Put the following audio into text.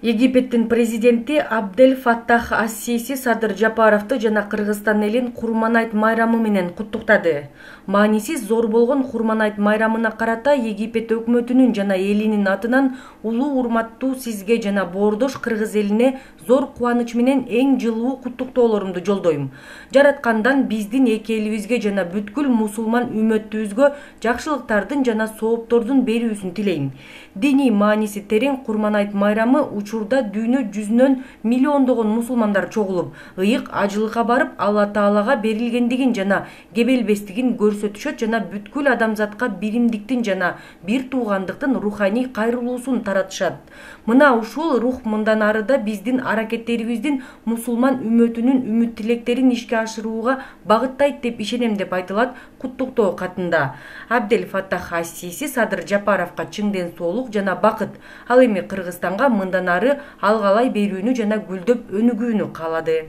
Египеттин президенти Абдель Фаттах ас-Сиси Садыр Жапаровду жана Кыргызстан элин Курманайт майрамы менен куттуктады. Мааниси зор болгон Курманайт майрамына карата Египет өкмөтүнүн жана элинин атынан улуу урматтуу сизге жана боордош кыргыз элине зор кубаныч менен эң жылуу куттуктоолорумду жолдойм. Жараткандан биздин эки элибизге жана бүткүл мусулман үммөтүбүзгө жакшылыктардын жана сооптордун берүүсүн тилейм. Диний мааниси терең Курманайт майрамы учурда дүйнө жүзүнөн миллиондогон мусулмандар чогулуп, ыйык ажылыкка барып Алла Таалага берилгендигин жана кебелбестигин көрсөтүшөт жана бүткүл адамзатка биримдиктин жана бир туугандыктын руханий кайрылуусун таратышат. Мына ушул рух мындан ары да биздин аракеттерибиздин мусулман үммөтүнүн үмүт тилектерин ишке ашырууга багыттайт деп ишенем деп айтылат куттуктоо катында. Абдель Фаттах ас-Сиси Садыр Жапаровго чың ден соолук жана бакыт, ал эми Кыргызстанга мындан ары алгалай берүүнү жана гүлдөп өнүгүүнү каалады.